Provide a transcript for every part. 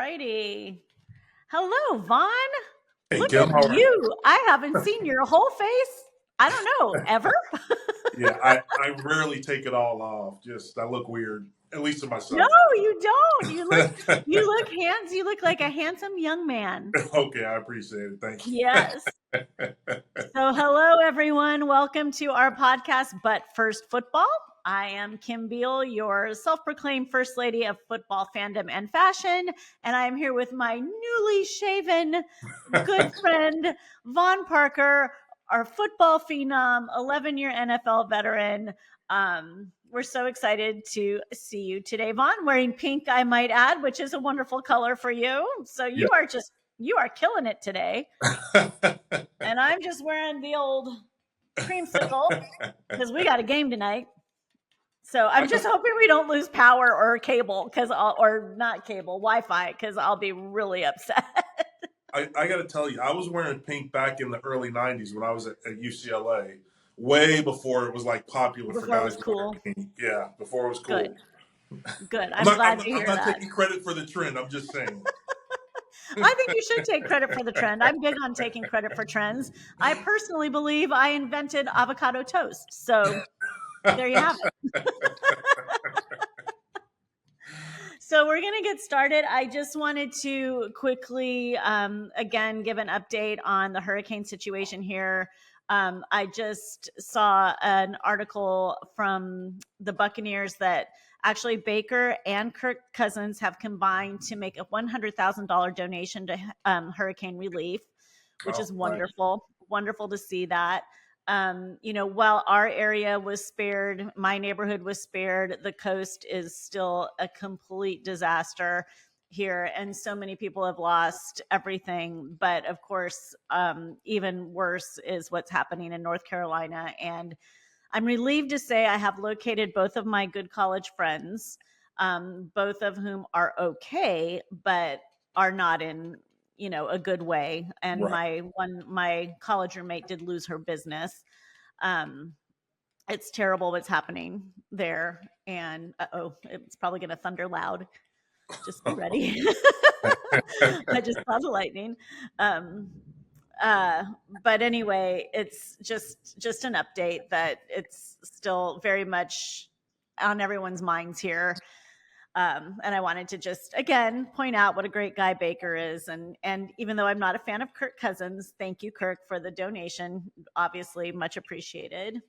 righty. Hello, Vaughn. Hey, Look Kim, at how are you? you. I haven't seen your whole face. I don't know, ever. Yeah, I rarely take it all off. Just I look weird, at least to No, myself. you don't. You look like a handsome young man. Okay, I appreciate it. Thank Yes. you. So, hello, everyone. Welcome to our podcast, But First Football. I am Kim Beal, your self proclaimed First Lady of Football Fandom and Fashion. And I am here with my newly shaven good friend, Vaughn Parker, our football phenom, 11-year NFL veteran. We're so excited to see you today, Vaughn, wearing pink, I might add, which is a wonderful color for you. So, Yeah. you are killing it today. And I'm just wearing the old creamsicle because we got a game tonight. So I'm just hoping we don't lose power or cable or not cable, Wi-Fi, because I'll be really upset. I got to tell you, I was wearing pink back in the early '90s when I was at UCLA, way before it was like popular for Before it guys was to wear cool. pink. Yeah, before it was Good. cool. Good. I'm I'm not. I'm glad not, to I'm hear not that. taking credit for the trend. I'm just saying. I think you should take credit for the trend. I'm big on taking credit for trends. I personally believe I invented avocado toast. So there you have it. So we're going to get started. I just wanted to quickly, again, give an update on the hurricane situation here. I just saw an article from the Buccaneers that actually Baker and Kirk Cousins have combined to make a $100,000 donation to hurricane relief, which Oh, is nice. wonderful. Wonderful to see that. While our area was spared, my neighborhood was spared, the coast is still a complete disaster here. And so many people have lost everything. But of course, even worse is what's happening in North Carolina. And I'm relieved to say I have located both of my good college friends, both of whom are okay, but are not in a good way. And Right. my college roommate did lose her business. um it's terrible what's happening there, and it's probably going to thunder loud. Just be ready. I just saw the lightning. um but anyway, it's just an update that it's still very much on everyone's minds here. And I wanted to just again point out what a great guy Baker is, and even though I'm not a fan of Kirk Cousins, thank you, Kirk, for the donation. Obviously, much appreciated.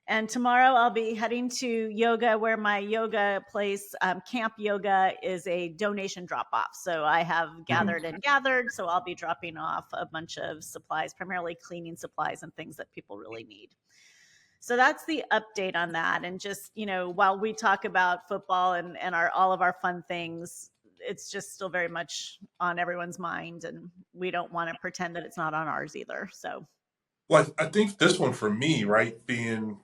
And tomorrow I'll be heading to yoga, where my yoga place, Camp Yoga, is a donation drop off. So I have Mhm. gathered. So I'll be dropping off a bunch of supplies, primarily cleaning supplies and things that people really need. So that's the update on that. And just, while we talk about football and all of our fun things, it's just still very much on everyone's mind. And we don't want to pretend that it's not on ours either. So, Well, I think this one for me, right, being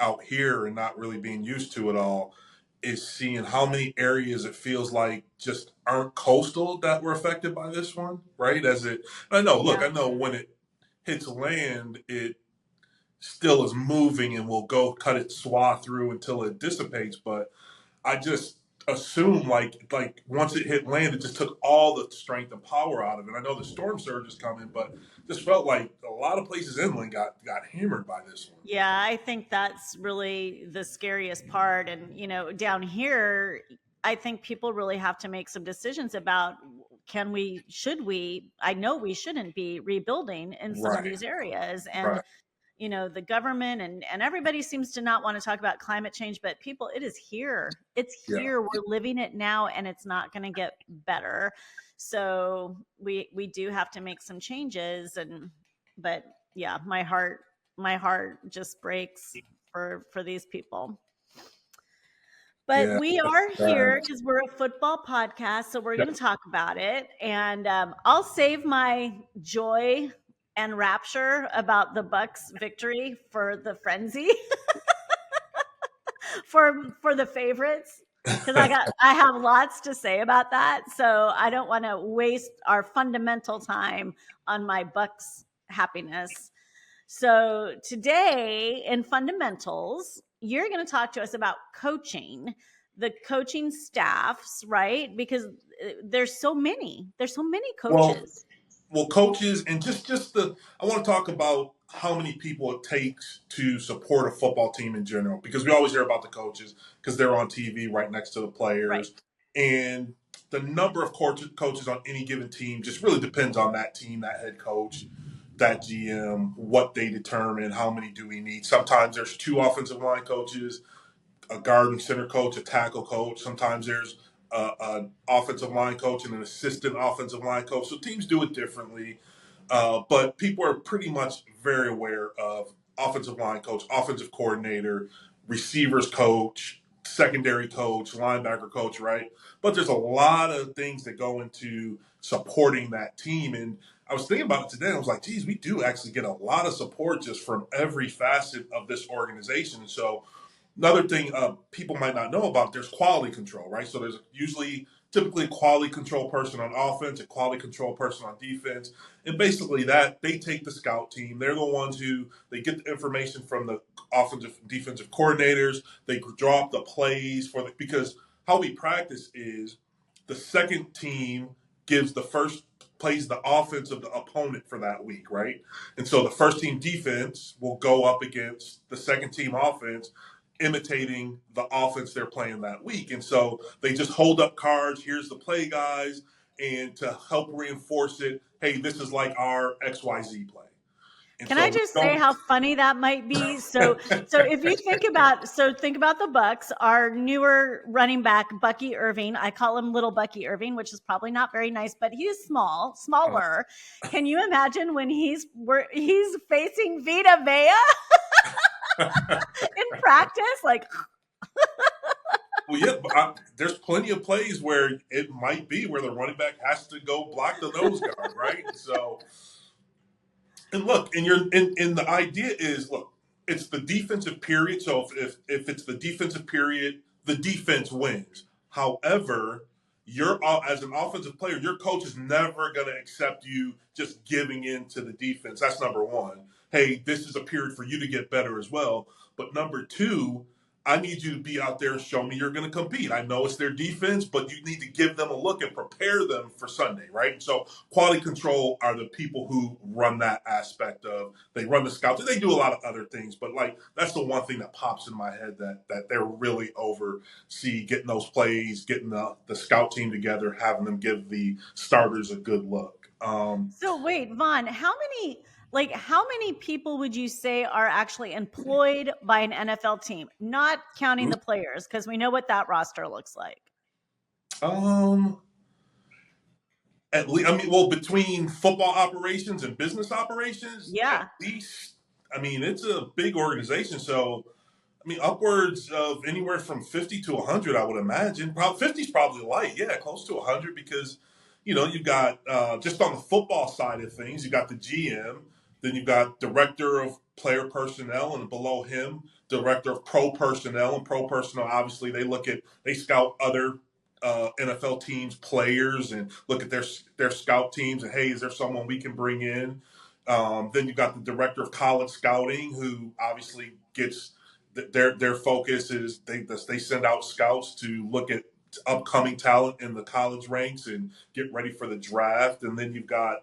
out here and not really being used to it all, is seeing how many areas it feels like just aren't coastal that were affected by this one, right? I know, look, yeah. I know when it hits land, it still is moving and will go cut its swath through until it dissipates. But I just assume like once it hit land, it just took all the strength and power out of it. I know the storm surge is coming, but just felt like a lot of places inland got hammered by this one. Yeah, I think that's really the scariest part. And, down here, I think people really have to make some decisions about should we, I know we shouldn't be rebuilding in some of Right, these areas. And, right, the government and everybody seems to not want to talk about climate change, but people, it is here. It's yeah, here. We're living it now, and it's not going to get better. So we do have to make some changes. But yeah, my heart just breaks for these people. But yeah. we are Uh, here because we're a football podcast, so we're yeah. going to talk about it. And I'll save my joy and rapture about the Bucks victory for the frenzy, for the favorites, because I have lots to say about that. So I don't want to waste our fundamental time on my Bucks happiness. So today in fundamentals, you're going to talk to us about coaching the coaching staffs, right? Because there's so many Well, coaches. coaches and just the I want to talk about how many people it takes to support a football team in general because we always hear about the coaches because they're on TV right next to the Right. players, and the number of coaches on any given team just really depends on that team, that head coach, that GM, what they determine, how many do we need. Sometimes there's two offensive line coaches, a guard and center coach, a tackle coach. Sometimes there's an offensive line coach and an assistant offensive line coach. So teams do it differently. But people are pretty much very aware of offensive line coach, offensive coordinator, receivers coach, secondary coach, linebacker coach, right? But there's a lot of things that go into supporting that team. And I was thinking about it today. I was like, geez, we do actually get a lot of support just from every facet of this organization. And so another thing people might not know about, there's quality control, right? So there's typically a quality control person on offense, a quality control person on defense. And basically that they take the scout team. They're the ones who they get the information from the offensive defensive coordinators. They draw up the plays because how we practice is the second team gives the first plays the offense of the opponent for that week, right? And so the first team defense will go up against the second team offense imitating the offense they're playing that week. And so they just hold up cards. Here's the play, guys. And to help reinforce it, hey, this is like our XYZ play. And Can I so we just say don't. how funny that might be? So if you think about the Bucks, our newer running back Bucky Irving, I call him Little Bucky Irving, which is probably not very nice, but he's smaller. Can you imagine when he's facing Vita Vea in practice? Like, Well, yeah, but there's plenty of plays where it might be where the running back has to go block the nose guard, right? So, and look, and the idea is, look, it's the defensive period. So if it's the defensive period, the defense wins. However, you're as an offensive player, your coach is never going to accept you just giving in to the defense. That's number one. Hey, this is a period for you to get better as well. But number two, I need you to be out there and show me you're going to compete. I know it's their defense, but you need to give them a look and prepare them for Sunday, right? So quality control are the people who run that aspect of, they run the scouts. They do a lot of other things, but like that's the one thing that pops in my head that they're really oversee getting those plays, getting the scout team together, having them give the starters a good look. so wait, Vaughn, how many people would you say are actually employed by an NFL team, not counting the players, because we know what that roster looks like. um, At least, I mean, well, between football operations and business operations, at Yeah. least, I mean, it's a big organization. So, I mean, upwards of anywhere from 50 to 100, I would imagine. Probably 50 is probably light. Yeah, close to 100 because, you've got just on the football side of things, you got the GM, then you've got director of player personnel, and below him, director of pro personnel. And pro personnel, obviously, they scout other NFL teams, players, and look at their scout teams. And hey, is there someone we can bring in? Then you've got the director of college scouting, who obviously gets their focus is they send out scouts to look at upcoming talent in the college ranks and get ready for the draft. And then you've got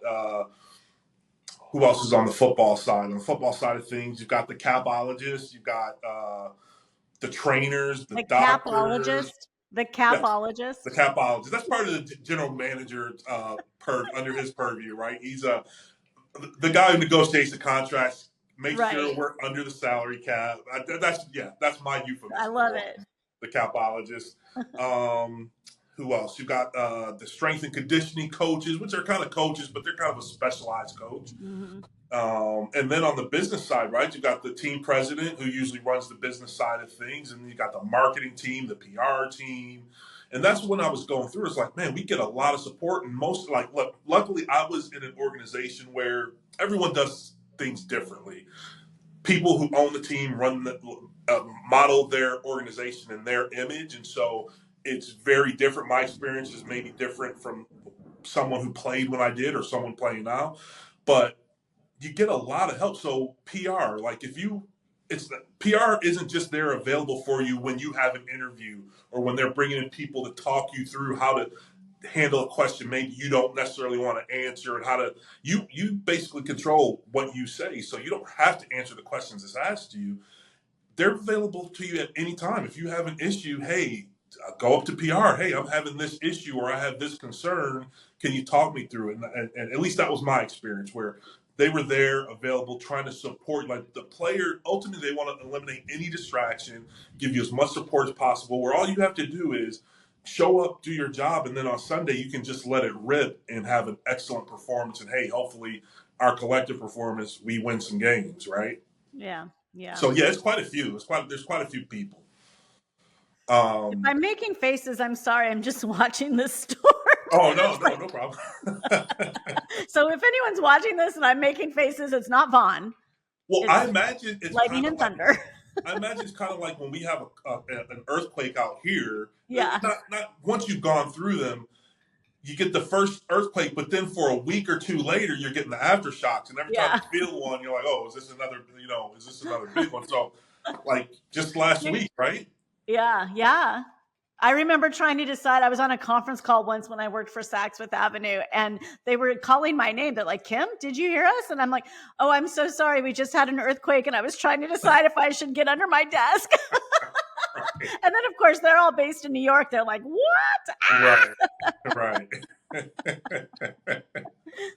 who else is on the football side? On the football side of things, you've got the capologists, you've got the trainers, the The doctors. capologist. The Yes, the capologist. capologist. That's part of the general manager under his purview, right? He's the guy who negotiates the contracts, makes sure Right. we're under the salary cap. That's my I euphemism love for it. the capologist. Um, who else? You got the strength and conditioning coaches, which are kind of coaches, but they're kind of a specialized coach. Hmm. And then on the business side, right, you got the team president who usually runs the business side of things, and you got the marketing team, the PR team. And that's when I was going through. It's like, man, we get a lot of support, and most like, look, luckily I was in an organization where everyone does things differently. People who own the team model their organization and their image, and so it's very different. My experience is maybe different from someone who played when I did or someone playing now, but you get a lot of help. So PR, like if you it's PR isn't just there available for you when you have an interview or when they're bringing in people to talk you through how to handle a question maybe you don't necessarily want to answer, and how to you basically control what you say, so you don't have to answer the questions that's asked to you. They're available to you at any time. If you have an issue, hey, go up to PR. Hey, I'm having this issue or I have this concern. Can you talk me through it? And at least that was my experience, where they were there available trying to support. Like the player, ultimately, they want to eliminate any distraction, give you as much support as possible, where all you have to do is show up, do your job, and then on Sunday you can just let it rip and have an excellent performance. And hey, hopefully our collective performance, we win some games, right? Yeah. Yeah. So yeah, it's quite a few. There's quite a few people. If Um, I'm making faces, I'm sorry. I'm just watching this story. oh no, It's no, like, no problem. so if anyone's watching this and I'm making faces, it's not Vaughn. Well, It's lightning and like thunder. I imagine it's kind of like when we have an earthquake out here. Yeah. Not once you've gone through them, you get the first earthquake, but then for a week or two later, you're getting the aftershocks, and every time Yeah. you feel one, you're like, oh, is this another? Is this another big one? So, like just last week, right? Yeah. Yeah. I remember trying to decide. I was on a conference call once when I worked for Saks Fifth Avenue, and they were calling my name. They're like, Kim, did you hear us? And I'm like, oh, I'm so sorry. We just had an earthquake, and I was trying to decide if I should get under my desk. And then, of course, they're all based in New York. They're like, what? Right, right.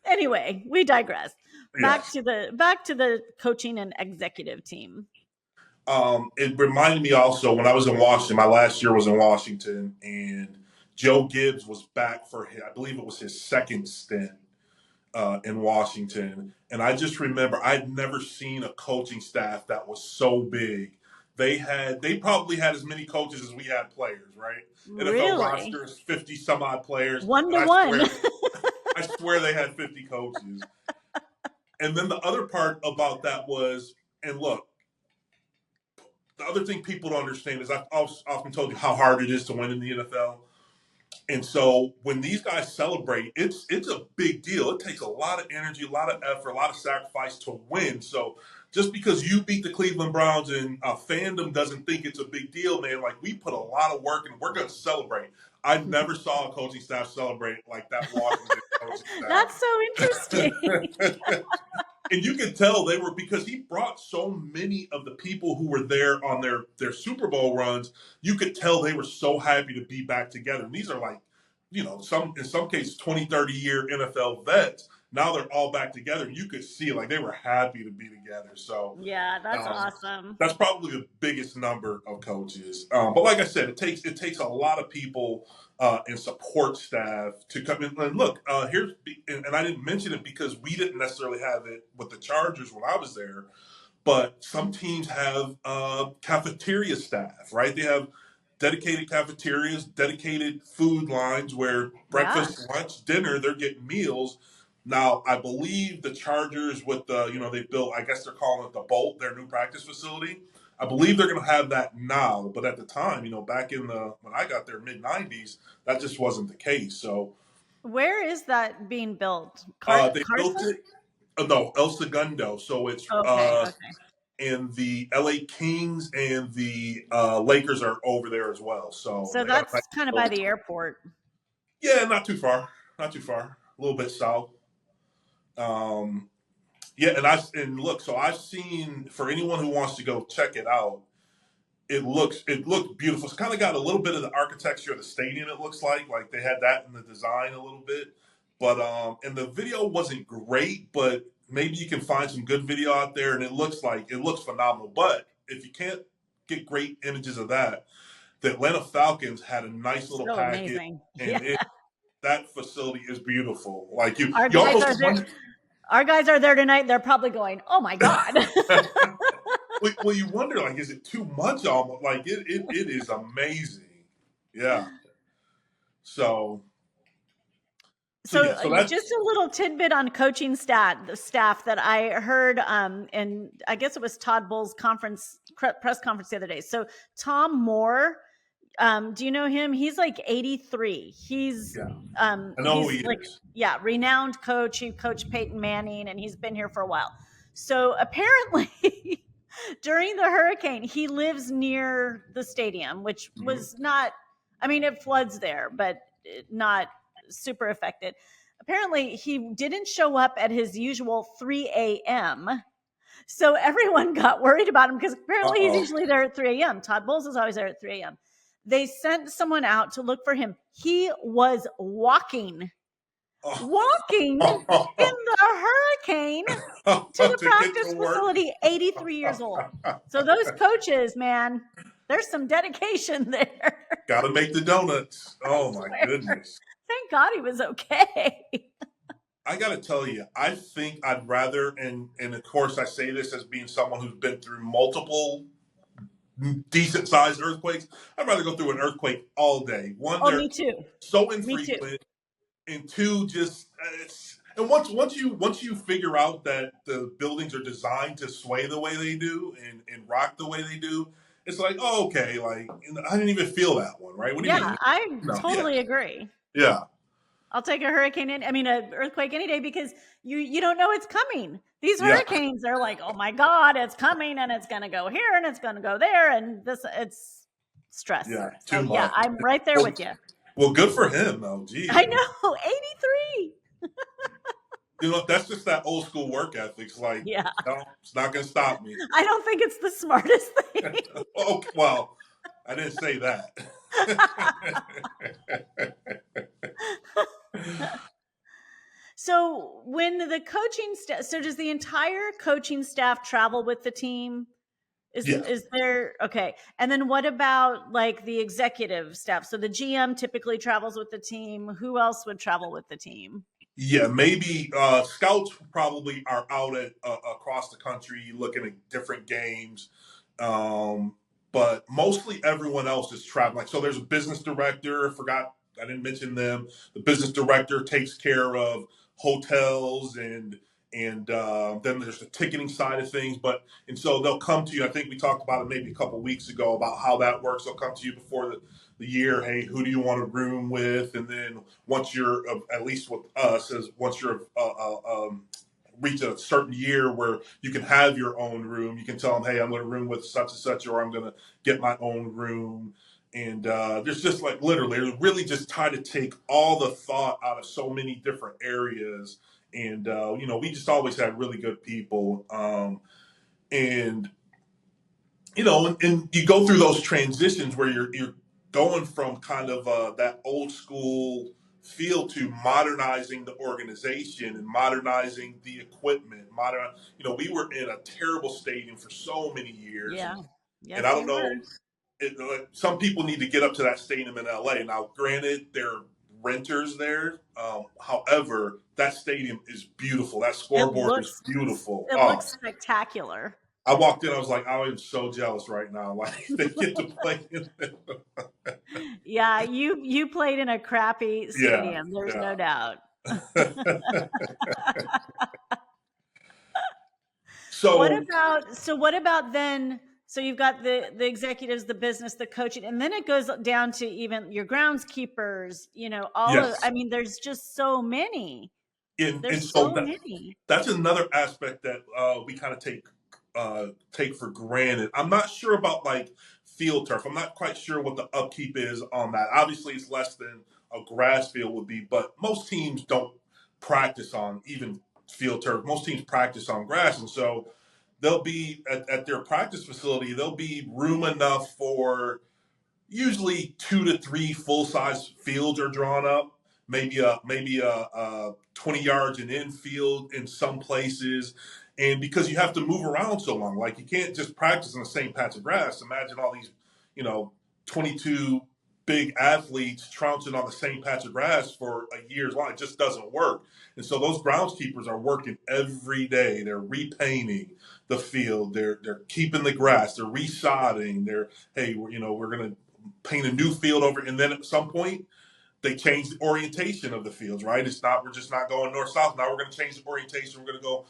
Anyway, we digress. Yes. Back to the coaching and executive team. It reminded me also when I was in Washington. My last year was in Washington, and Joe Gibbs was back for I believe it was his second stint in Washington. And I just remember I'd never seen a coaching staff that was so big. They probably had as many coaches as we had players, right? NFL Really? roster is 50 some odd players, One but to one. I swear they had 50 coaches. And then the other part about that was, and look, the other thing people don't understand is I've often told you how hard it is to win in the NFL. And so when these guys celebrate, it's a big deal. It takes a lot of energy, a lot of effort, a lot of sacrifice to win. So just because you beat the Cleveland Browns and fandom doesn't think it's a big deal, man, like we put a lot of work and we're going to celebrate. I never saw a coaching staff celebrate like that Washington coaching That's so interesting. staff. And you could tell they were, because he brought so many of the people who were there on their Super Bowl runs. You could tell they were so happy to be back together. And these are like, some in some cases 20, 30-year NFL vets. Now they're all back together. And you could see like they were happy to be together. So Yeah, that's um, awesome. that's probably the biggest number of coaches. But like I said, it takes a lot of people and support staff to come in. And look, and I didn't mention it because we didn't necessarily have it with the Chargers when I was there. But some teams have cafeteria staff, right? They have dedicated cafeterias, dedicated food lines where Yeah. breakfast, lunch, dinner, they're getting meals. Now, I believe the Chargers with they built, I guess they're calling it the Bolt, their new practice facility. I believe they're going to have that now, but at the time, back in when I got there, mid '90s, that just wasn't the case. So Where is that being built? they built Carson? it. No, El Segundo. So it's Okay. Okay. and the LA Kings and the Lakers are over there as well. So So they got a nice that's kind of by building. the airport. Yeah, not too far. Not too far. A little bit south. Um, yeah, and look. So I've seen, for anyone who wants to go check it out. It looks beautiful. It's kind of got a little bit of the architecture of the stadium. It looks like they had that in the design a little bit. But and the video wasn't great, but maybe you can find some good video out there, and it looks phenomenal. But if you can't get great images of that, the Atlanta Falcons had a nice little So package, amazing. Yeah. and that facility is beautiful. Like you, Our you guys almost are there. wonder. Our guys are there tonight. They're probably going, "Oh my god." Well, you wonder, like, is it too much? Almost like it is amazing. Yeah. So So yeah. So that's just a little tidbit on coaching the staff that I heard, and I guess it was Todd Bowles' press conference the other day. So Tom Moore, do you know him? He's like 83. yeah. I know who He's he like, is. yeah, renowned coach. He coached Peyton Manning, and he's been here for a while. So apparently During the hurricane, he lives near the stadium, which Mhm. was not, I mean, it floods there, but not super affected. Apparently, he didn't show up at his usual 3 a.m. So everyone got worried about him because apparently he's Uh-oh. usually there at 3 a.m. Todd Bowles is always there at 3 a.m. They sent someone out to look for him. He was walking in the hurricane to the To get to practice work. facility, 83 years old. So those coaches, man, there's some dedication there. Got to make the donuts. I Oh my swear. goodness. Thank God he was okay. I got to tell you, I think I'd rather, and of course I say this as being someone who's been through multiple decent sized earthquakes. I'd rather go through an earthquake all day. One, Oh, they're me too. so Me too. infrequent, and two, just it's and once you figure out that the buildings are designed to sway the way they do and rock the way they do, it's like, oh, okay, like I didn't even feel that one, right? What do you Yeah, mean? I No, yeah, totally agree. yeah, I'll take a hurricane I mean an earthquake any day because you don't know it's coming. These yeah, hurricanes are like, "Oh my god, it's coming and it's going to go here and it's going to go there and this it's stress." yeah. So Too yeah, much. I'm right there Well, with you. well, good for him though. Geez, I I mean, know, 83. that's just that old school work ethic. It's like, Yeah. no, it's not gonna stop me. I don't think it's the smartest thing. Oh, well, I didn't say that. So when the coaching staff, so does the entire coaching staff travel with the team? Yeah. Is there okay? And then what about like the executive staff? So the GM typically travels with the team. Who else would travel with the team? Yeah, maybe scouts probably are out at across the country looking at different games, um, but mostly everyone else is traveling. So there's a business director. I didn't mention them. The business director takes care of hotels and then there's the ticketing side of things. But and so they'll come to you. I think we talked about it maybe a couple weeks ago about how that works. They'll come to you before the year. Hey, who do you want a room with? And then once you're at least with us, as once you're reach a certain year where you can have your own room, you can tell them, hey, I'm going to room with such and such, or I'm going to get my own room. And there's just like literally, really just try to take all the thought out of so many different areas. And we just always had really good people. And and you go through those transitions where you're going from kind of that old school feel to modernizing the organization and modernizing the equipment. We were in a terrible stadium for so many years, Yeah. and I Yes, don't you were. know. Some people need to get up to that stadium in LA. Now, granted, there are renters there. However, that stadium is beautiful. That It scoreboard is looks beautiful. it Oh, looks spectacular. I walked in. I was like, I am so jealous right now. Like they get to play. Yeah, you played in a crappy Yeah, stadium. There's no yeah. doubt. So What about then so you've got the executives, the business, the coaching, and then it goes down to even your groundskeepers, all of I yes, mean, there's just so many. and There's so so many. that's another aspect that we kind of take for granted. I'm not sure about like field turf. I'm not quite sure what the upkeep is on that. Obviously, it's less than a grass field would be, but most teams don't practice on even field turf. Most teams practice on grass, and so they'll be at their practice facility. There'll be room enough for usually 2 to 3 full size fields are drawn up. Maybe a 20 yards in infield in some places, and because you have to move around so long, like you can't just practice on the same patch of grass. Imagine all these, you know, 22 big athletes trouncing on the same patch of grass for a year's long. It just doesn't work. And so those groundskeepers are working every day. They're repainting the field. They're keeping the grass. They're resodding. We're gonna paint a new field over, and then at some point they change the orientation of the fields. Right? We're just not going north south. Now we're going to change the orientation. We're going to go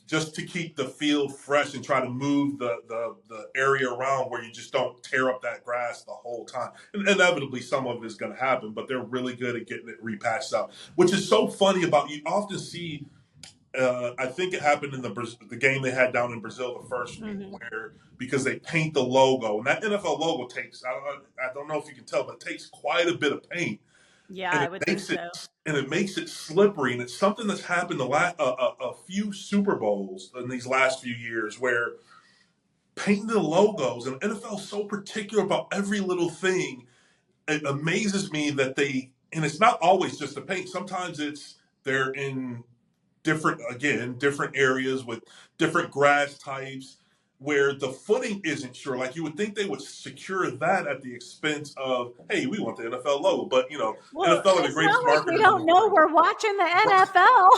just to keep the field fresh and try to move the area around where you just don't tear up that grass the whole time. And inevitably, some of it is going to happen, but they're really good at getting it repatched up, which is so funny about you often see I think it happened in the game they had down in Brazil the first week, Hmm. where because they paint the logo, and that NFL logo takes I don't know if you can tell, but it takes quite a bit of paint, Yeah, and I would think so. it makes it slippery, and it's something that's happened a few Super Bowls in these last few years where painting the logos, and NFL is so particular about every little thing. It amazes me that and it's not always just the paint. Sometimes they're in different areas with different grass types where the footing isn't sure. Like you would think they would secure that at the expense of, hey, we want the NFL logo, but Well, NFL are the it's not greatest like we marketers in the don't know world, we're watching the NFL.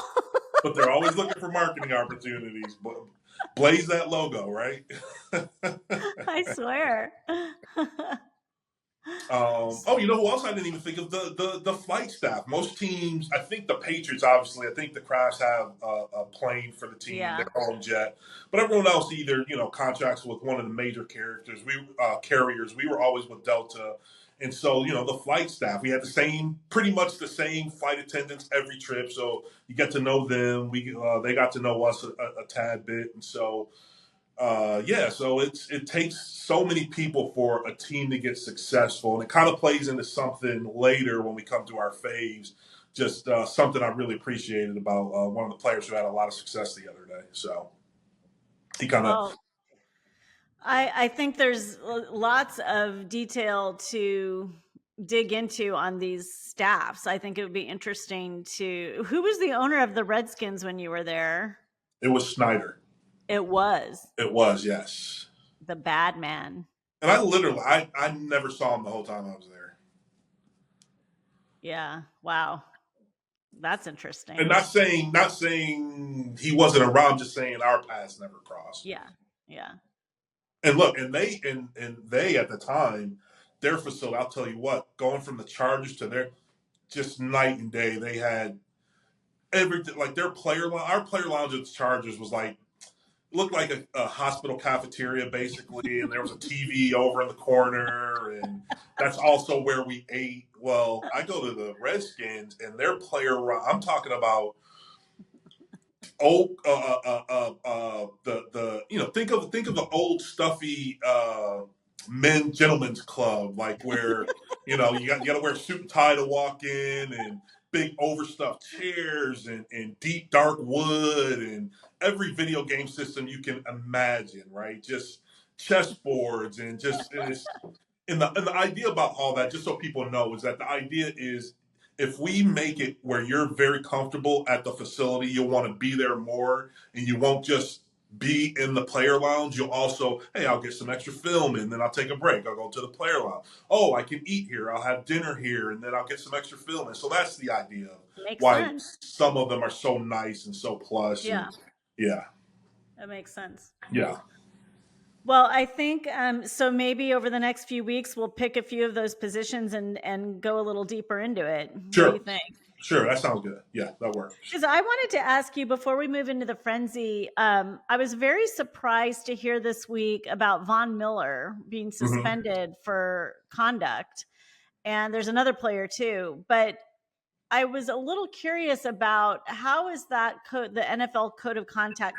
but they're always looking for marketing opportunities. But blaze that logo, right? I swear. Oh, you know who else I didn't even think of? The flight staff. Most teams, I think the Patriots, obviously, I think the Crafts have a plane for the team, Yeah. their own jet. But everyone else either contracts with one of the major carriers. We were always with Delta, and so the flight staff. We had pretty much the same flight attendants every trip. So you get to know them. They got to know us a tad bit, and so yeah, so it takes so many people for a team to get successful, and it kind of plays into something later when we come to our faves. Just something I really appreciated about one of the players who had a lot of success the other day. So he kind of Well, I think there's lots of detail to dig into on these staffs. I think it would be interesting to. Who was the owner of the Redskins when you were there? it was Snyder. It was It was, yes. the bad man. And I never saw him the whole time I was there. Yeah. Wow. That's And interesting. not saying he wasn't around, just saying our paths never crossed. Yeah. Yeah. And look, and they at the time, their facility, I'll tell you what, going from the Chargers to their just night and day. They had everything like their our player lounge at the Chargers was like looked like a hospital cafeteria basically, and there was a TV over in the corner, and that's also where we ate. Well, I go to the Redskins and their I'm talking about old the think of the old stuffy men gentlemen's club like where you got to wear a suit and tie to walk in, and big overstuffed chairs and deep dark wood and every video game system you can imagine, right? Just chessboards and just and it's and the idea about all that, just so people know, is that the idea is if we make it where you're very comfortable at the facility, you'll want to be there more, and you won't just be in the player lounge. You'll also, hey, I'll get some extra film and then I'll take a break. I'll go to the player lounge. Oh, I can eat here. I'll have dinner here and then I'll get some extra film. And so that's the idea of Makes why sense. some of them are so nice and so plush. And Yeah. yeah, That makes sense. yeah, Well, I think so. Maybe over the next few weeks, we'll pick a few of those positions and go a little deeper into it. What do you sure, think? sure. That sounds good. Yeah, that works. Because I wanted to ask you before we move into the frenzy. I was very surprised to hear this week about Von Miller being Hmm. suspended for conduct, and there's another player too. But I was a little curious about how is that the NFL code of conduct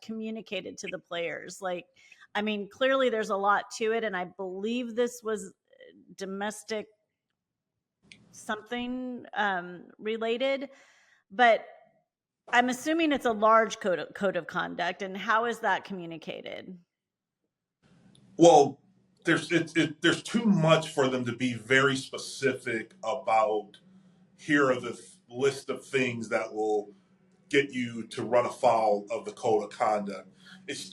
communicated to the players? Like, I mean, clearly there's a lot to it, and I believe this was domestic something related, but I'm assuming it's a large code of conduct. And how is that communicated? Well, there's too much for them to be very specific about. Here are the list of things that will get you to run afoul of the code of conduct. It's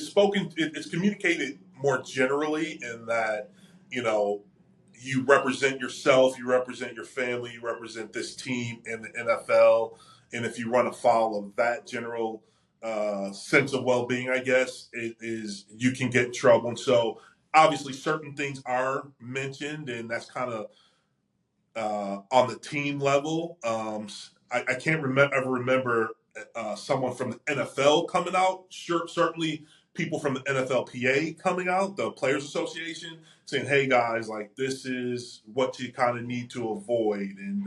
spoken. It's communicated more generally in that you know you represent yourself, you represent your family, you represent this team in the NFL, and if you run afoul of that general sense of well-being, I guess it is you can get in trouble. And so obviously certain things are mentioned, and that's kind of on the team level. I can't ever remember someone from the NFL coming out. Sure, certainly people from the NFLPA coming out, the Players Association, saying, "Hey guys, like this is what you kind of need to avoid." And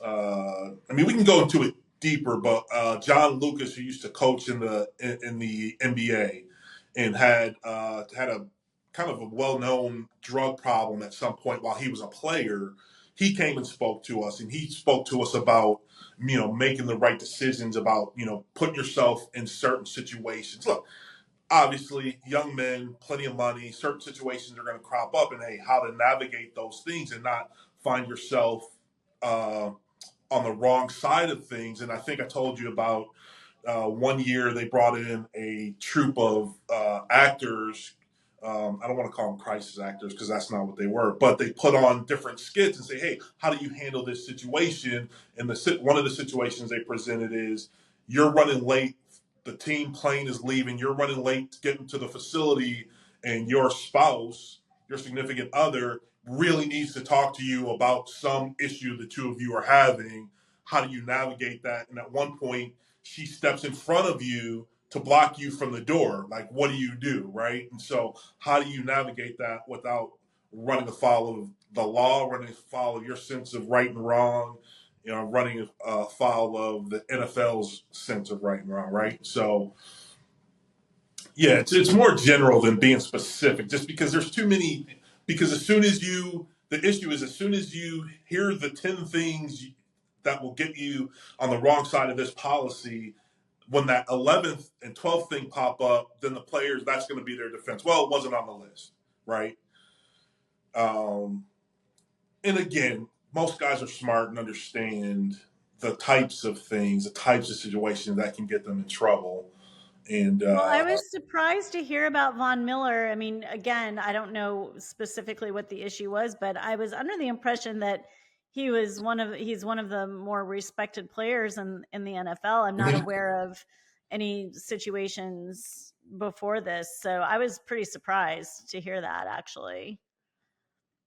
I mean, we can go into it deeper, but John Lucas, who used to coach in the NBA, and had a kind of a well known drug problem at some point while he was a player. He came and spoke to us, and he spoke to us about making the right decisions, about putting yourself in certain situations. Look, obviously, young men, plenty of money, certain situations are going to crop up, and hey, how to navigate those things and not find yourself uh, on the wrong side of things. And I think I told you about one year they brought in a troupe of actors. I don't want to call them crisis actors because that's not what they were, but they put on different skits and say, "Hey, how do you handle this situation?" And one of the situations they presented is you're running late. The team plane is leaving. You're running late getting to the facility, and your spouse, your significant other, really needs to talk to you about some issue the two of you are having. How do you navigate that? And at one point, she steps in front of you to block you from the door. Like, what do you do, right? And so, how do you navigate that without running afoul of the law, running afoul of your sense of right and wrong, running afoul of the NFL's sense of right and wrong, right? So, yeah, it's more general than being specific, just because there's too many. Because the issue is as soon as you hear the 10 things that will get you on the wrong side of this policy, when that 11th and 12th thing pop up, then the players, that's going to be their defense. Well, it wasn't on the list, right? Um, and again, most guys are smart and understand the types of things, the types of situations that can get them in trouble. And Well, I was surprised to hear about Von Miller. I mean, again, I don't know specifically what the issue was, but I was under the impression that he's one of the more respected players in the NFL. I'm not aware of any situations before this, so I was pretty surprised to hear that actually.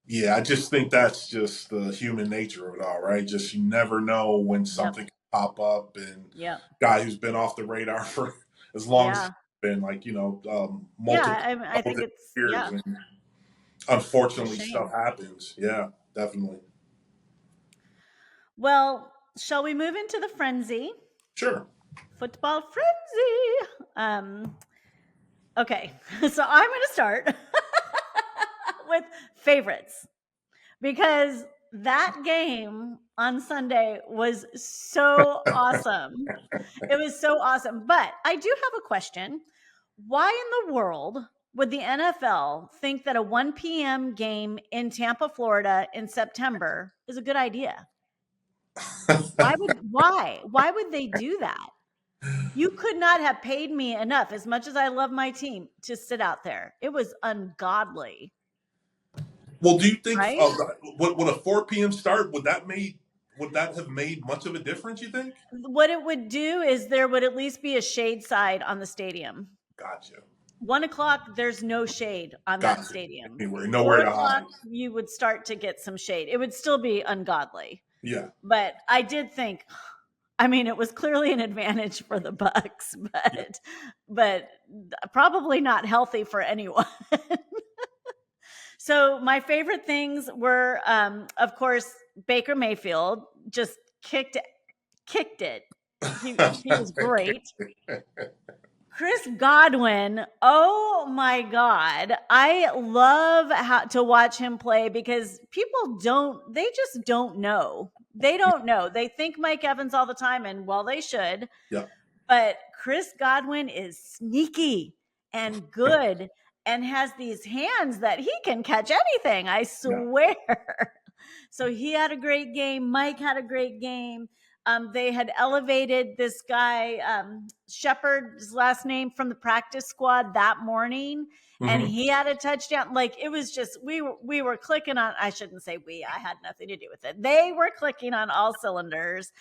yeah, I just think that's just the human nature of it all, right? Just you never know when Yep. something can pop up, and Yep. guy who's been off the radar for as long as he's Yeah. been, like Yeah, multiple I think it's years, yeah, and it's a unfortunately, stuff shame. happens. Yeah, definitely. Well, shall we move into the frenzy? Sure. Football frenzy. Okay, so I'm going to start with favorites because that game on Sunday was so awesome. It was so awesome. But I do have a question. Why in the world would the NFL think that a 1 p.m. game in Tampa, Florida in September is a good idea? Why would they do that? You could not have paid me enough, as much as I love my team, to sit out there. It was ungodly, Well, do you think right? would a 4 p.m. start would that have made much of a difference? You think? What it would do is there would at least be a shade side on the stadium. Gotcha. 1 o'clock, there's no shade on that Gotcha. stadium. Anywhere, Four nowhere to o'clock, hide. you would start to get some shade. It would still be ungodly. Yeah. But I did think, I mean, it was clearly an advantage for the Bucks, Yeah. but probably not healthy for anyone. So my favorite things were, of course, Baker Mayfield just kicked it. He was great. Chris Godwin, oh my God. I love to watch him play because they just don't know. They don't know. They think Mike Evans all the time, and well, they should. Yeah. But Chris Godwin is sneaky and good and has these hands that he can catch anything, I Yeah. swear. So he had a great game. Mike had a great game. They had elevated this guy, Shepard's last name, from the practice squad that morning, and Hmm. he had a touchdown. Like it was just we were clicking on. I shouldn't say we. I had nothing to do with it. They were clicking on all cylinders,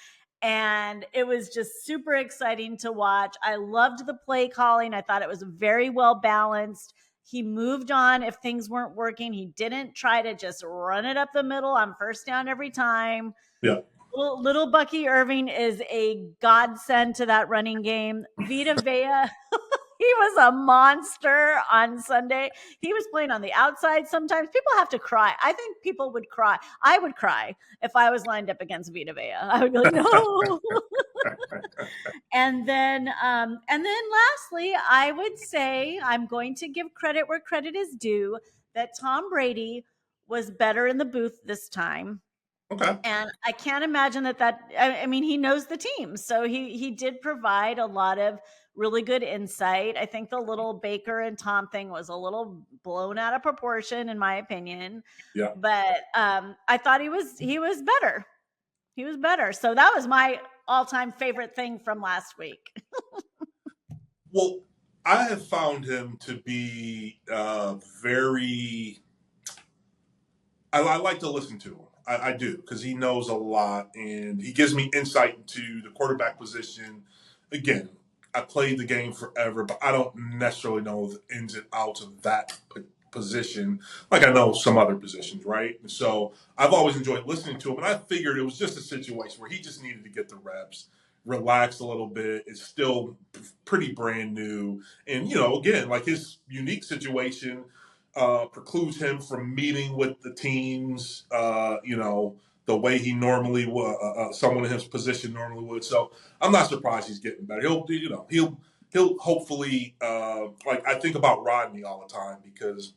and it was just super exciting to watch. I loved the play calling. I thought it was very well balanced. He moved on if things weren't working. He didn't try to just run it up the middle on first down every time. Yeah. Little Bucky Irving is a godsend to that running game. Vita Vea, He was a monster on Sunday. He was playing on the outside sometimes. People have to cry. I think people would cry. I would cry if I was lined up against Vita Vea. I would be like, no. And then lastly, I would say I'm going to give credit where credit is due that Tom Brady was better in the booth this time. Okay. And I can't imagine I mean, he knows the team. So he did provide a lot of really good insight. I think the little Baker and Tom thing was a little blown out of proportion, in my opinion. Yeah. But I thought he was better. He was better. So that was my all-time favorite thing from last week. Well, I have found him to be very. I like to listen to him. I do because he knows a lot and he gives me insight into the quarterback position. Again, I played the game forever, but I don't necessarily know the ins and outs of that position like I know some other positions, right? And so I've always enjoyed listening to him, and I figured it was just a situation where he just needed to get the reps, relax a little bit. It's still pretty brand new, and again, like his unique situation precludes him from meeting with the teams, the way he normally would, someone in his position normally would. So I'm not surprised he's getting better. He'll hopefully, like I think about Rodney all the time because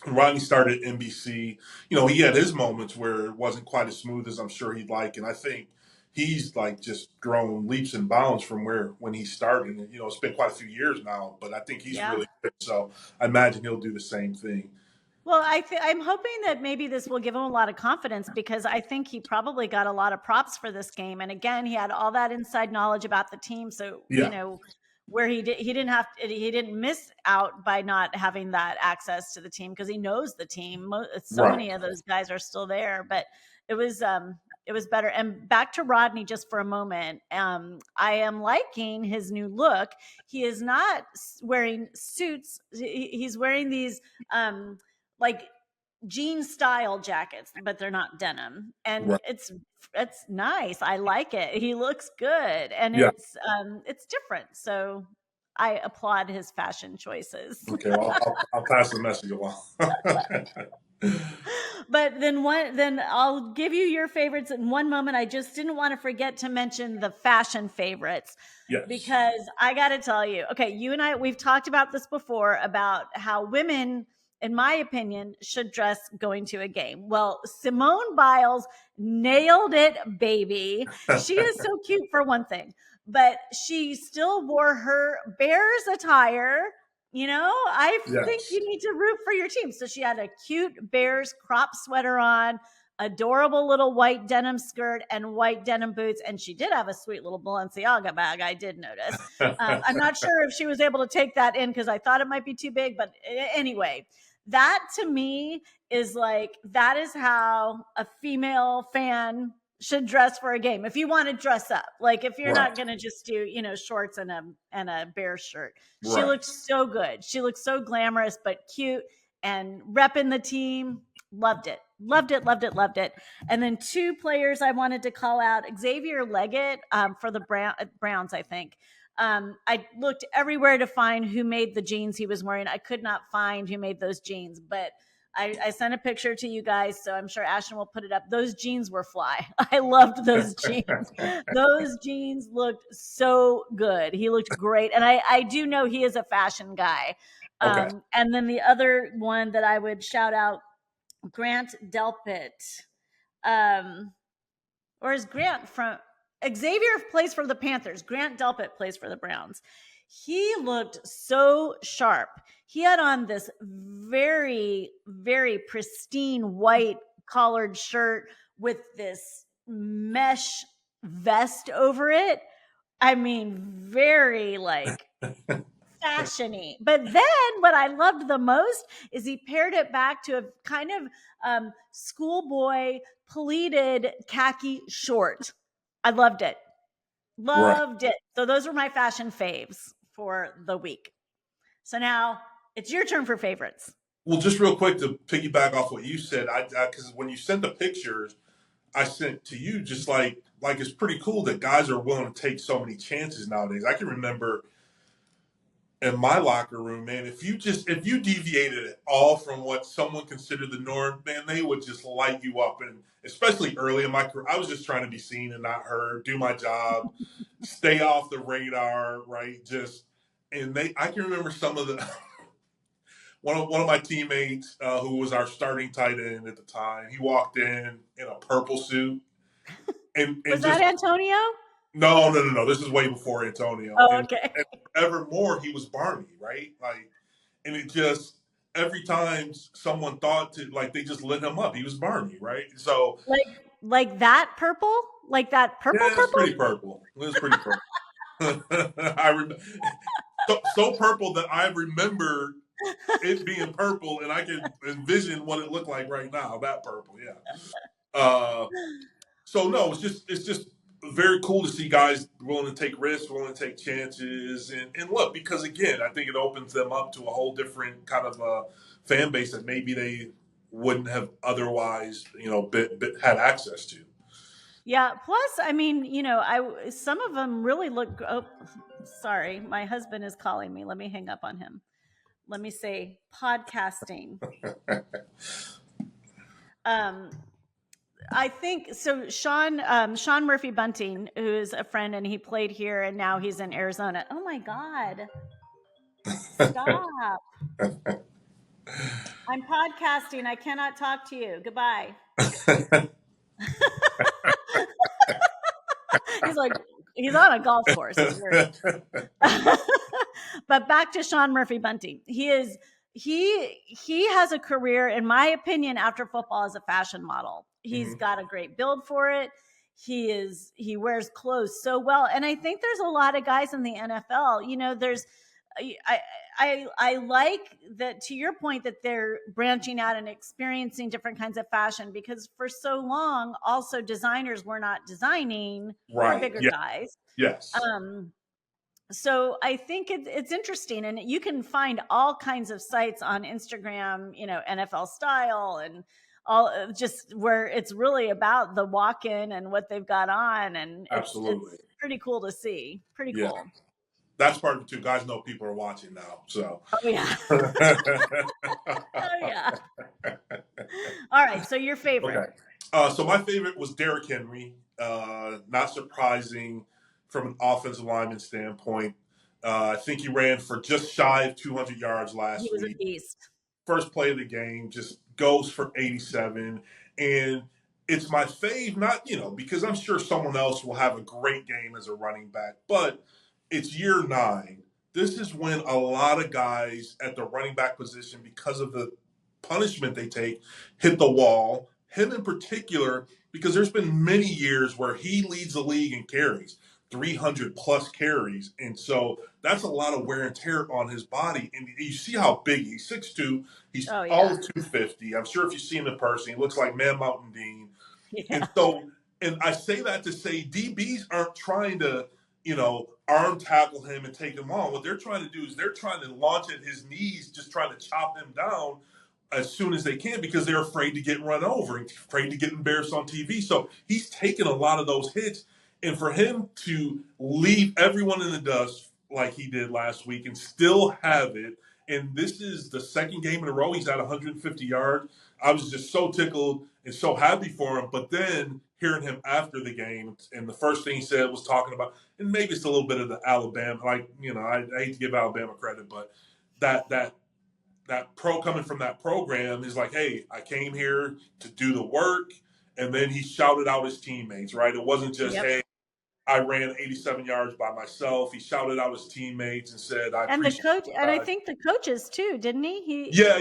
when Rodney started at NBC, he had his moments where it wasn't quite as smooth as I'm sure he'd like. And I think he's like just grown leaps and bounds from when he started. And, it's been quite a few years now, but I think he's Yeah. really good. So I imagine he'll do the same thing. Well, I'm hoping that maybe this will give him a lot of confidence because I think he probably got a lot of props for this game. And again, he had all that inside knowledge about the team. So, Yeah. where he didn't miss out by not having that access to the team because he knows the team. So Right. many of those guys are still there, but it was, it was better. And back to Rodney just for a moment. I am liking his new look. He is not wearing suits. He's wearing these, like jean style jackets, but they're not denim. And Right. it's nice. I like it. He looks good and Yeah. it's different. So I applaud his fashion choices. Okay. Well, I'll pass the message along. But then I'll give you your favorites in one moment. I just didn't want to forget to mention the fashion favorites Yes. because I got to tell you, okay, you and I, we've talked about this before about how women, in my opinion, should dress going to a game. Well, Simone Biles nailed it, baby. She is so cute for one thing, but she still wore her Bears attire. I think Yes. you need to root for your team. So she had a cute Bears crop sweater on, adorable little white denim skirt, and white denim boots. And she did have a sweet little Balenciaga bag, I did notice. I'm not sure if she was able to take that in because I thought it might be too big. But anyway, that to me is like, that is how a female fan should dress for a game. If you want to dress up, like if you're Right. not going to just do, shorts and a bear shirt. She Right. looked so good. She looked so glamorous, but cute and repping the team. Loved it. Loved it, loved it, loved it. And then two players I wanted to call out Xavier Leggett for the Browns, I think. I looked everywhere to find who made the jeans he was wearing. I could not find who made those jeans, but I sent a picture to you guys, so I'm sure Ashton will put it up. Those jeans were fly. I loved those jeans. Those jeans looked so good. He looked great. And I do know he is a fashion guy. Okay. And then the other one that I would shout out, Grant Delpit. Or is Grant from Xavier plays for the Panthers? Grant Delpit plays for the Browns. He looked so sharp. He had on this very, very pristine white collared shirt with this mesh vest over it. I mean, very like fashiony. But then what I loved the most is he paired it back to a kind of schoolboy pleated khaki short. I loved it. Right. Loved it. So those were my fashion faves for the week. So now it's your turn for favorites. Well, just real quick to piggyback off what you said, I because when you sent the pictures, I sent to you just like it's pretty cool that guys are willing to take so many chances nowadays. I can remember in my locker room, man, if you deviated at all from what someone considered the norm, man, they would just light you up. And especially early in my career, I was just trying to be seen and not heard, do my job, stay off the radar, right? I can remember some of the one of my teammates who was our starting tight end at the time. He walked in a purple suit Was and that just Antonio? no. This is way before Antonio, Oh, and okay. evermore he was Barney, right? Like, and it just every time someone thought to like they just lit him up. He was Barney, right? So Like that purple? Like that purple yeah, it's purple? pretty purple. It was pretty purple. I remember so purple that I remember it being purple, and I can envision what it looked like right now. That purple, yeah. Uh, so no, it's just very cool to see guys willing to take risks, willing to take chances, and look, because again, I think it opens them up to a whole different kind of fan base that maybe they wouldn't have otherwise, had access to. Yeah. Plus, I mean, some of them really look. Oh, sorry, my husband is calling me. Let me hang up on him. Let me say podcasting. Um, I think so. Sean Murphy Bunting, who is a friend, and he played here, and now he's in Arizona. Oh my God! Stop! I'm podcasting. I cannot talk to you. Goodbye. He's like, he's on a golf course. It's weird. But back to Sean Murphy Bunting. He has a career, in my opinion, after football as a fashion model. He's Mhm. got a great build for it. He wears clothes so well. And I think there's a lot of guys in the NFL, there's I, I like that, to your point, that they're branching out and experiencing different kinds of fashion, because for so long also designers were not designing for Right. bigger Yeah. guys. Yes. um so I think it's interesting, and you can find all kinds of sites on Instagram, NFL style, and all, just where it's really about the walk-in and what they've got on, and Absolutely. it's pretty cool to see. Pretty Yeah. cool. That's part of it too. Guys know people are watching now. So Oh yeah. Oh yeah. All right, so your favorite. okay. So my favorite was Derrick Henry. Not surprising from an offensive lineman standpoint. I think he ran for just shy of 200 yards He last was a week. beast. First play of the game, just goes for 87. And it's my fave, not, because I'm sure someone else will have a great game as a running back, but it's year 9. This is when a lot of guys at the running back position, because of the punishment they take, hit the wall. Him in particular, because there's been many years where he leads the league in carries, 300 plus carries. And so that's a lot of wear and tear on his body. And you see how big he's 6'2, he's Oh all yeah. of 250. I'm sure if you see him in person, he looks like Man Mountain Dean. Yeah. And so, and I say that to say DBs aren't trying to, arm tackle him and take him on. What they're trying to do is they're trying to launch at his knees, just trying to chop him down as soon as they can, because they're afraid to get run over and afraid to get embarrassed on TV. So he's taken a lot of those hits. And for him to leave everyone in the dust like he did last week and still have it, and this is the second game in a row he's at 150 yards. I was just so tickled and so happy for him. But then hearing him after the game, and the first thing he said was talking about, and maybe it's a little bit of the Alabama, like, I hate to give Alabama credit, but that pro coming from that program is like, hey, I came here to do the work. And then he shouted out his teammates, right? It wasn't just, Yep. hey, I ran 87 yards by myself. He shouted out his teammates and said, I And the appreciate coach, and I you guys. think the coaches too, didn't he? Yeah.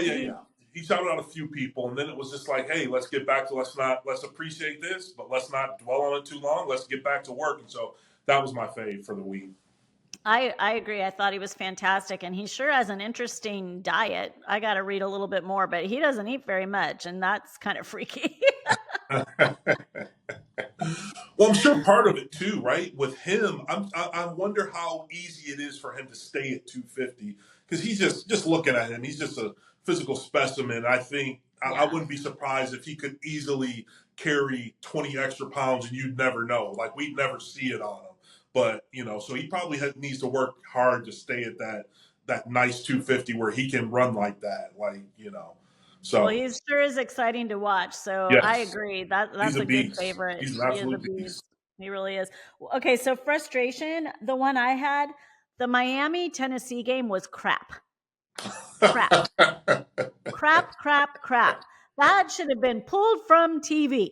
He shouted out a few people, and then it was just like, hey, let's get back to let's appreciate this, but let's not dwell on it too long. Let's get back to work. And so that was my fave for the week. I agree. I thought he was fantastic, and he sure has an interesting diet. I got to read a little bit more, but he doesn't eat very much, and that's kind of freaky. Well, I'm sure part of it too, right? With him, I wonder how easy it is for him to stay at 250, because he's just looking at him. He's just a physical specimen. I think I Yeah. wouldn't be surprised if he could easily carry 20 extra pounds, and you'd never know. Like, we'd never see it on him. But so he probably needs to work hard to stay at that nice 250 where he can run like that, like Well, So he sure is exciting to watch. So I yes, agree. he's That's a a good beast. favorite. He's an He is a absolute beast. beast. He really is. Okay, so frustration. The one I had, the Miami Tennessee game was crap. Crap. Crap, crap, crap. That should have been pulled from TV.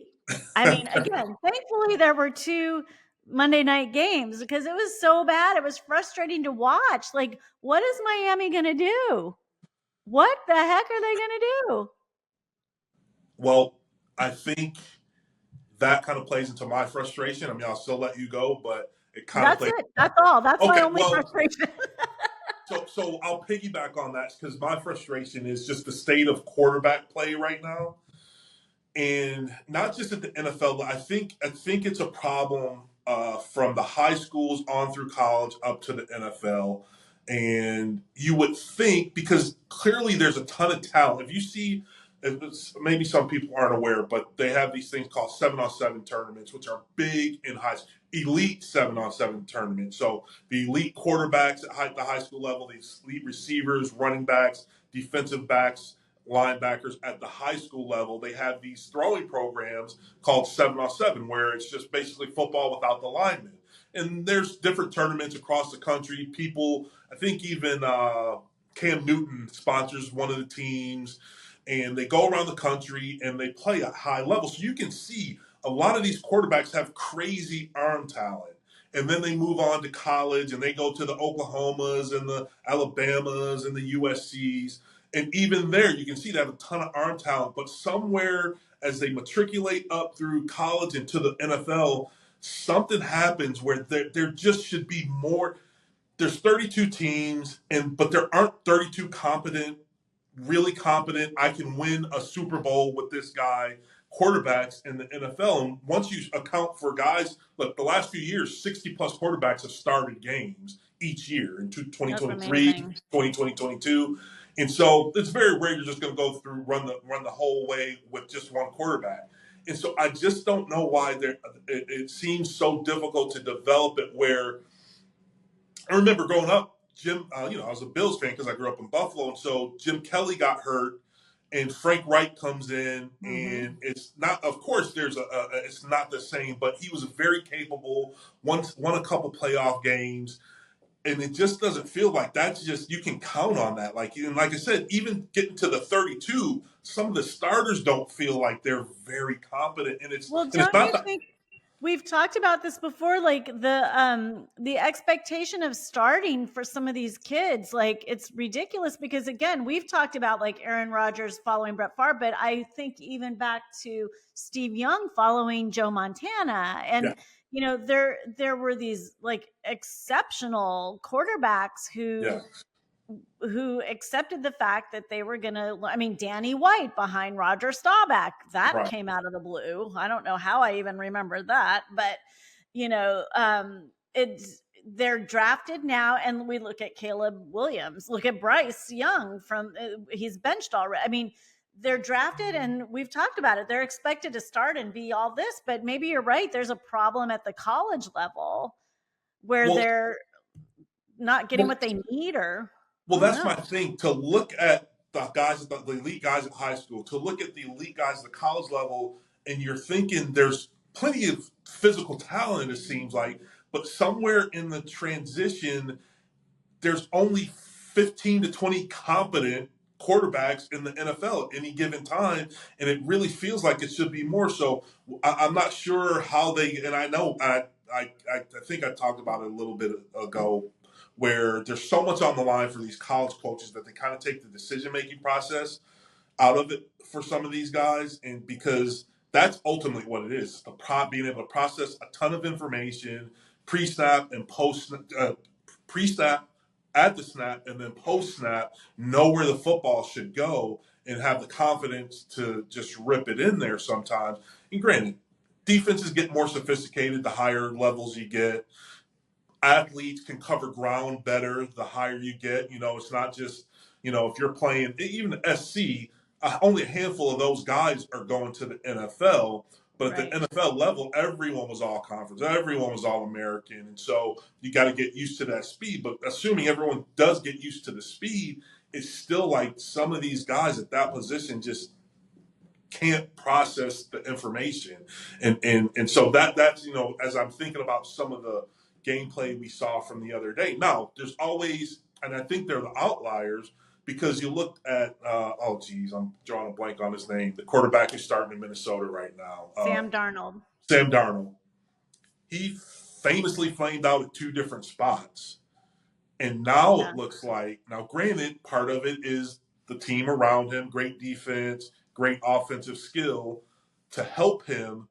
I mean, again, thankfully there were two Monday night games because it was so bad. It was frustrating to watch. Like, what is Miami going to do? What the heck are they going to do? Well, I think that kind of plays into my frustration. I mean, I'll still let you go, but it kind of That's plays. it. That's all. That's my Okay, only well, frustration. so I'll piggyback on that because my frustration is just the state of quarterback play right now, and not just at the NFL. I think it's a problem from the high schools on through college up to the NFL. And you would think because clearly there's a ton of talent. If you see, maybe some people aren't aware, but they have these things called 7-on-7 tournaments, which are big in elite 7-on-7 tournaments. So the elite quarterbacks at the high school level, the elite receivers, running backs, defensive backs, linebackers at the high school level, they have these throwing programs called 7-on-7, where it's just basically football without the linemen. And there's different tournaments across the country. People, I think even Cam Newton sponsors one of the teams, and they go around the country and they play at high level. So you can see a lot of these quarterbacks have crazy arm talent. And then they move on to college and they go to the Oklahomas and the Alabamas and the USCs. And even there, you can see they have a ton of arm talent. But somewhere as they matriculate up through college and to the NFL, something happens where there just should be more. There's 32 teams, but there aren't 32 really competent, I can win a Super Bowl with this guy quarterbacks in the NFL. And once you account for guys, look, the last few years, 60 plus quarterbacks have started games each year in That's 2023, amazing. 2022. And so it's very rare you're just going to go through, run the whole way with just one quarterback. And so I just don't know why it seems so difficult to develop it where I remember growing up, Jim, I was a Bills fan because I grew up in Buffalo. And so Jim Kelly got hurt and Frank Wright comes in, and Hmm. it's not, of course, it's not the same, but he was very capable, won a couple playoff games. And it just doesn't feel like that's just, you can count on that. And like I said, even getting to the 32, some of the starters don't feel like they're very competent. Well, And it's don't not you that, think we've talked about this before? Like the expectation of starting for some of these kids, like it's ridiculous because again, we've talked about like Aaron Rodgers following Brett Favre, but I think even back to Steve Young following Joe Montana, yeah, and there were these like exceptional quarterbacks yeah, who accepted the fact that they were going to, I mean, Danny White behind Roger Staubach, that right. came out of the blue. I don't know how I even remember that, but it's, they're drafted now, and we look at Caleb Williams, look at Bryce Young from he's benched already. I mean, they're drafted, and we've talked about it. They're expected to start and be all this, but maybe you're right. There's a problem at the college level where Well, they're not getting well, what they need, or I Well, don't that's know. my thing. To look at the elite guys at high school, to look at the elite guys at the college level, and you're thinking there's plenty of physical talent, it seems like, but somewhere in the transition, there's only 15 to 20 competent quarterbacks in the NFL at any given time, and it really feels like it should be more. So I'm not sure how and I know I think I talked about it a little bit ago, where there's so much on the line for these college coaches that they kind of take the decision making process out of it for some of these guys, and because that's ultimately what it is, being able to process a ton of information pre-snap and pre-snap, at the snap, and then post-snap, know where the football should go and have the confidence to just rip it in there sometimes. And granted, defenses get more sophisticated the higher levels you get. Athletes can cover ground better the higher you get. It's not just, if you're playing even SC, only a handful of those guys are going to the NFL. But Right. at the NFL level, everyone was all conference, everyone was all American, and so you got to get used to that speed. But assuming everyone does get used to the speed, it's still like some of these guys at that position just can't process the information, and so that's as I'm thinking about some of the gameplay we saw from the other day. Now there's always, and I think they're the outliers because you looked at oh geez, I'm drawing a blank on his name, the quarterback who's starting in Minnesota right now, Sam Darnold. Sam Darnold. He famously flamed out at two different spots. And now Yeah. it looks like, now granted, part of it is the team around him, great defense, great offensive skill to help him.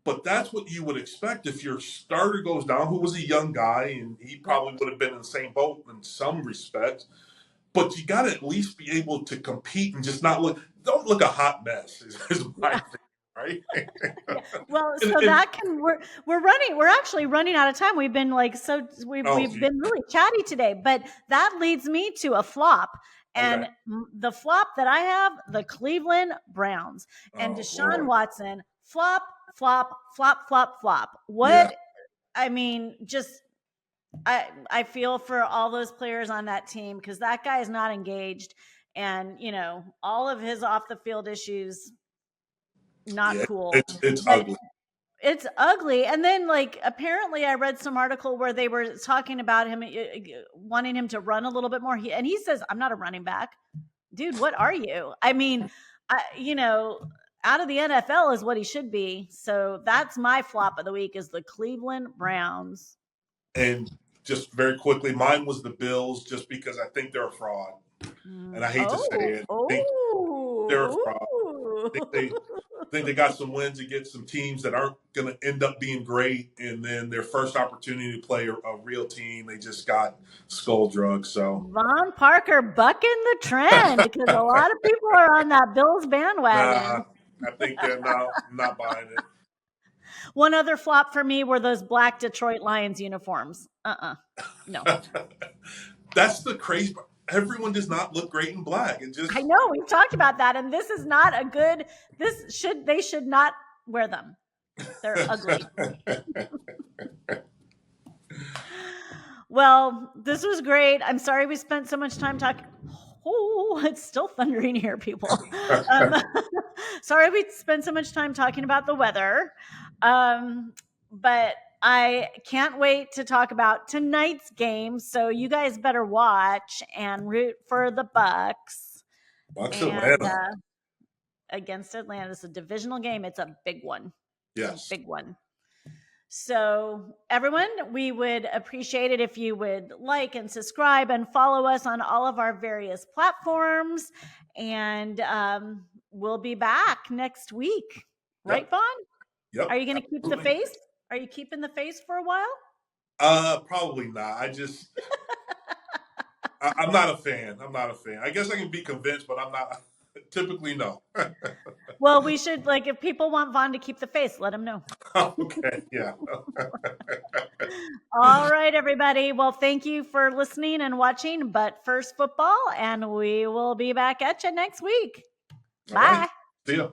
But that's what you would expect if your starter goes down, who was a young guy, and he probably would have been in the same boat in some respects. But you got to at least be able to compete and just don't look a hot mess, is my thing, right? Yeah. Well, and, so and, that can we're actually running out of time. We've been we've been really chatty today, but that leads me to a flop. And okay. the flop that I have, the Cleveland Browns and Oh, Deshaun Lord. Watson, flop, flop, flop, flop, flop. Yeah. I mean, just I feel for all those players on that team because that guy is not engaged, and all of his off the field issues, not Yeah. cool. It's But ugly. it's ugly. And then, like, apparently, I read some article where they were talking about him wanting him to run a little bit more. And he says, "I'm not a running back, dude. What are you?" I mean, out of the NFL is what he should be. So that's my flop of the week is the Cleveland Browns. And just very quickly, mine was the Bills, just because I think they're a fraud, and I hate to say Oh, it. I think they're a fraud. oh. I think they got some wins against some teams that aren't going to end up being great, and then their first opportunity to play a real team, they just got skull drugged. So, Von Parker bucking the trend because a lot of people are on that Bills bandwagon. I think they're not buying it. One other flop for me were those black Detroit Lions uniforms. No. That's the crazy part. Everyone does not look great in black. It just I know we've talked about that, and this is not a good. They should not wear them. They're ugly. Well, this was great. I'm sorry we spent so much time talking. Oh, it's still thundering here, people. Sorry we spent so much time talking about the weather. But I can't wait to talk about tonight's game. So you guys better watch and root for the Bucks. Bucks And Atlanta. Against Atlanta. It's a divisional game. It's a big one. Yes. Big one. So everyone, we would appreciate it if you would like and subscribe and follow us on all of our various platforms. And we'll be back next week. Right, Yep. Vaughn? Yep. Are you going to keep the face? Are you keeping the face for a while? Probably not. I'm not a fan. I guess I can be convinced, but I'm not. Typically, no. Well, we should, if people want Vaughn to keep the face, let him know. Okay, yeah. All right, everybody. Well, thank you for listening and watching But First Football, and we will be back at you next week. Bye. All right. See ya.